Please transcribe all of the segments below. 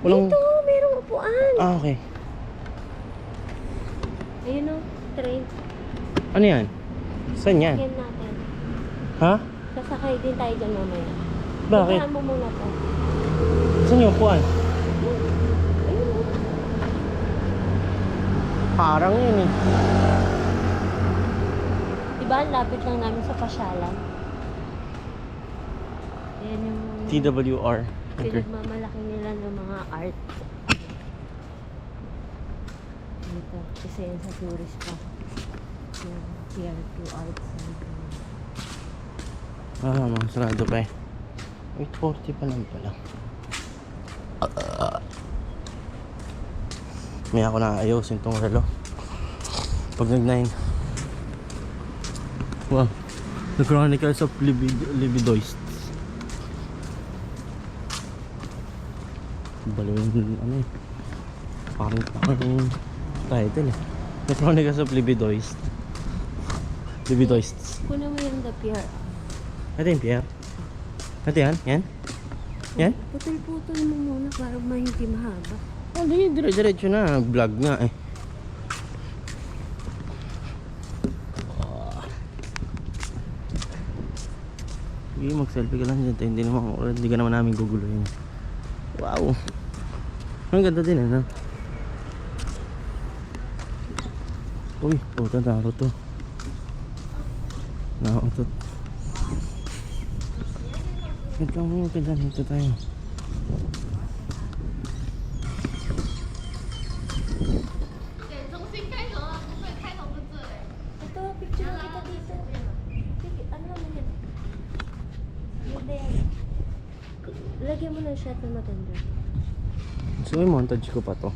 Walang... Dito, merong upuan. Ah, okay. Ayun o, train. Ano yan? Saan yan? Yan natin. Ha? Sasakay din tayo dyan mamaya. Bakit? Puntahan mo muna to. Saan yung upuan? Ayun o. Parang yun eh. Diba, ang lapit lang namin sa pasyalan. Ayan yung TWR. Okay. pinagmamalaki nila ng mga art. Dito, kasi yan sa tourist pa. Yung TRQ Art Center. Ah, mga sarado pa eh. 8:40 pa lang pala. May ako naaayusin tong relo. Pag nag-9. Wow. The Chronicles of Libidoists. Balawin ano eh. Parang title eh. The Chronicles of Libidoists. Libidoists. Kunin mo yung the PR. Ito yung Pierre. Ito yan? Yan? Yan? Putol-putol mo muna para hindi mahaba. Oh, di, dire-diretso na. Vlog nga eh. Sige, mag-selfie ka lang dyan. Hindi ka naman namin guguluhin. Wow. Ang ganda din ano. Uy, puta, taro to. Nakautot. Ito mo, ito tayo. Ito, picture mo kita dito. Sige, ano naman yan? Ganda yan. Lagyan mo ng shot na maganda. So, may montage ko pa to.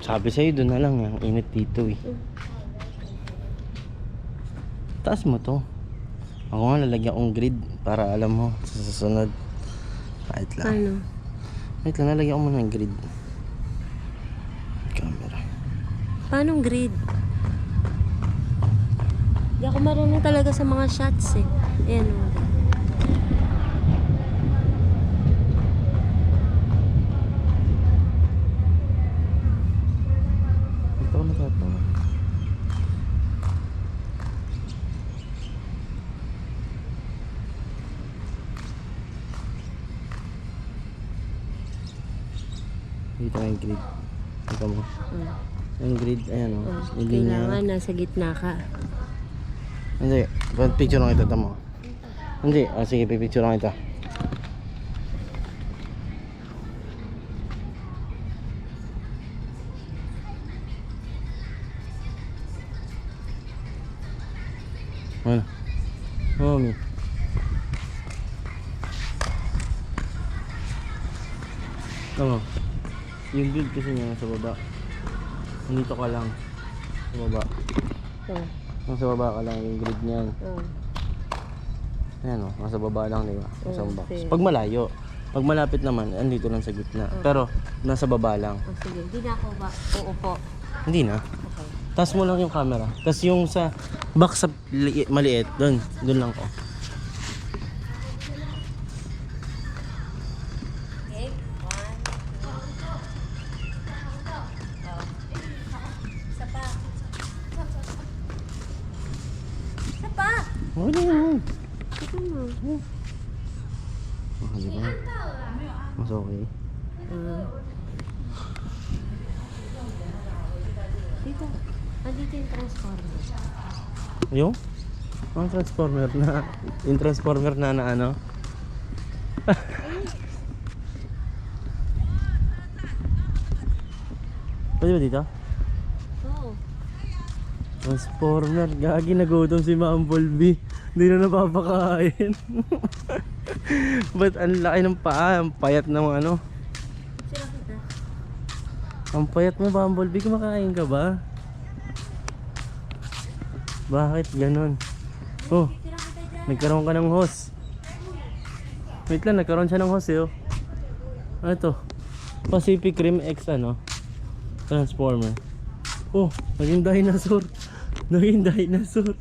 Sabi sa'yo, doon na lang. Ang init dito eh. Taas mo to. Ako nga lalagyan kong grid para alam mo sa susunod. Wait lang. Ano? Wait lang, lalagyan ko muna ng grid. Camera. Paanong grid? Hindi ako marunong talaga sa mga shots eh. Ayan o. Ito ko natatawa. Dito yung grid. Ito mo. Yung grid, ayan o. Yung linya. Kailangan nasa gitna ka. Hindi, picture lang kita mo. Hindi, sige, pipicture lang kita. Ano? Mami. Ano? Yung grid kasi niya nasa baba. Nandito ka lang. Sa baba. Ito. Nasa baba ka lang yung grid niyan. Oh. Ayan o, nasa baba lang, di ba? Nasa Oh, box. sige. Pag malayo, pag malapit naman, andito lang sa gitna. Pero, nasa baba lang. Oh, sige. Hindi na ako ba? Uupo. Hindi na. Okay. Taas mo lang yung camera. Tapos yung sa box sa maliit, doon lang ko. Okay. 1, 2. Isa pa. Isa pa. Oh, di na. Ito mo. Oh, di ba? Mas okay. Dito. Andito yung transformer. Yung? Yung transformer na ano? Pwede ba dito? Oo. Transformer, gagi, nagutom si Ma'am Volby. Hindi na napapakain. Ba't ang laki ng paa? Ang payat ng ano? Sira kita. Ang payat mo, Bumblebee. Kumakain ka ba? Bakit ganon? Oh, Sira kita dyan. nagkaroon ka ng host. Wait lang, nagkaroon siya ng host eh. Oh. Ano to? Pacific Rim X ano? Transformer. Oh, naging dinosaur. Naging dinosaur.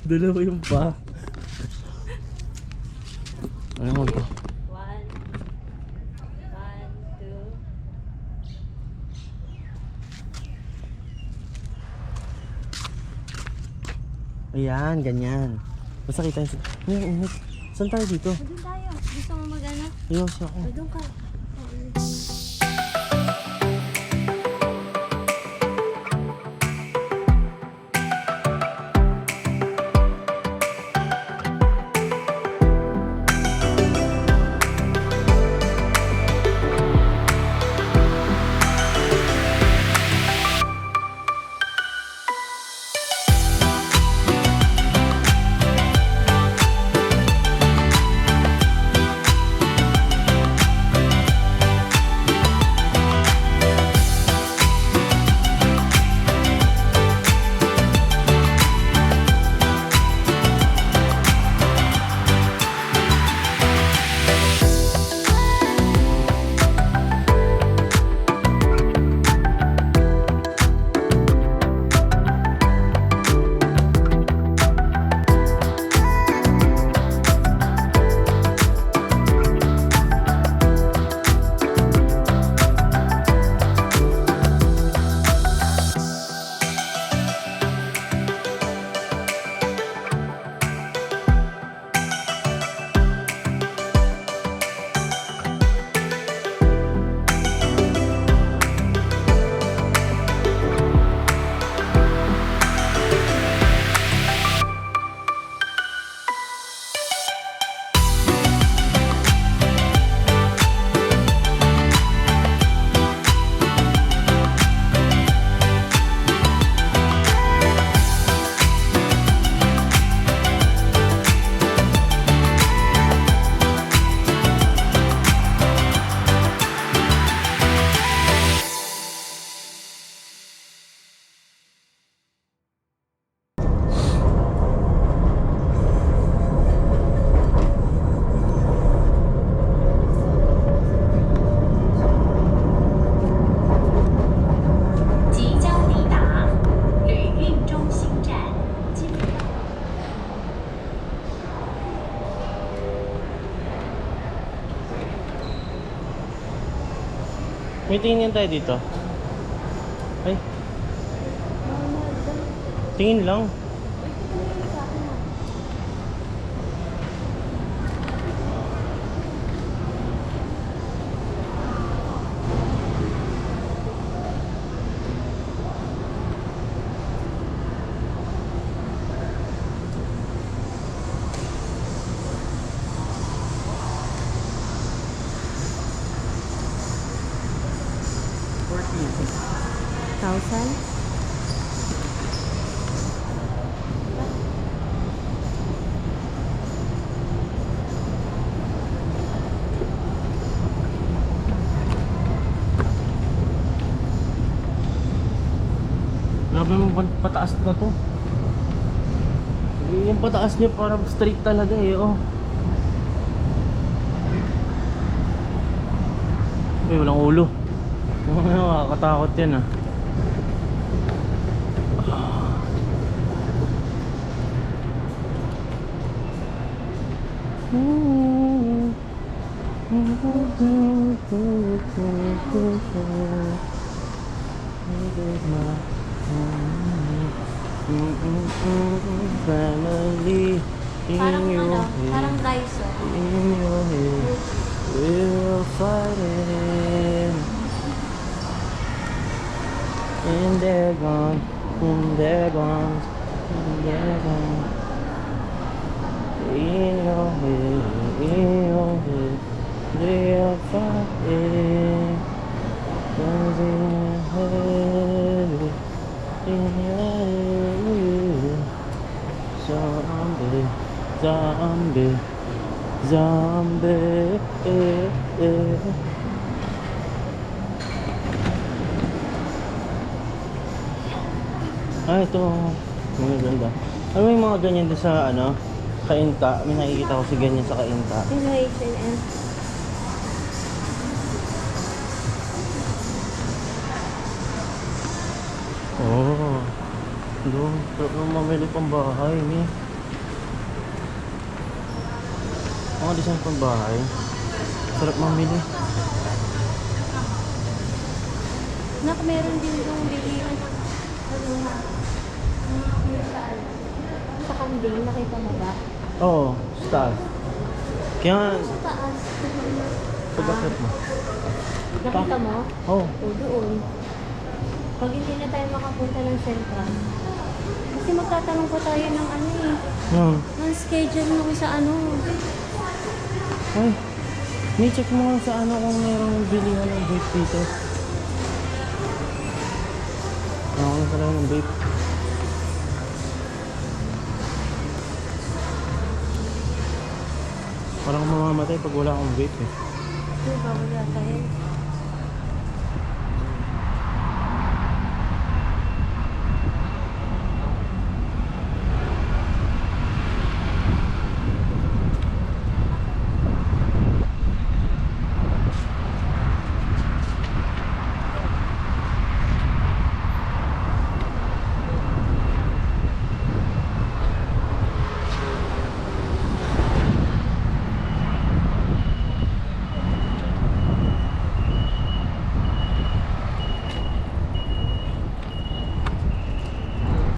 Dalawa yung pa. Ano mo to? 1, 2. Ayan, ganyan. Basta kita yung... Ngayon, init. Saan tayo dito? Doon tayo. Gusto mo mag-ano? Ayos ako. Doon ka. May tingin tayo dito. Ay, tingin lang. Thousand? Grabe mo pataas na to. Yung pataas niya parang straight talaga eh, oh. Uy, walang ulo. Nakakatakot yan ah. Family in Parang your ano, head, parang Daiso. in your head, we'll fight it. And they're gone, and they're gone, and they're gone. In your head, they'll fight it. 'Cause in your head, in your head, zombie, zombie, Zombie. Ah, ito. Mga ganda. Ano yung mga ganyan din sa ano? Kainta. May nakikita ko si ganyan sa kainta. Yung H&M. Oh. Doon. Sarap nung mamili pang bahay. Ni. Mga design pang bahay. Sarap mamili. Nak, meron din yung bilihan. Ano na? Sa kambing, nakita mo ba? Oo. Stars. Kaya nga, Sa taas. pagkakit mo. Nakita mo? Oh. O, doon. Pag hindi na tayo makapunta ng Central. Kasi magtatanong pa tayo ng ano eh. Yan. Ng schedule mo sa ano. Ay. Ni-check mo nga sa ano kung merong bilihan ng vape dito. Ako na talaga ng vape. Parang mamamatay pag wala akong vape eh. Diba, wala tayo.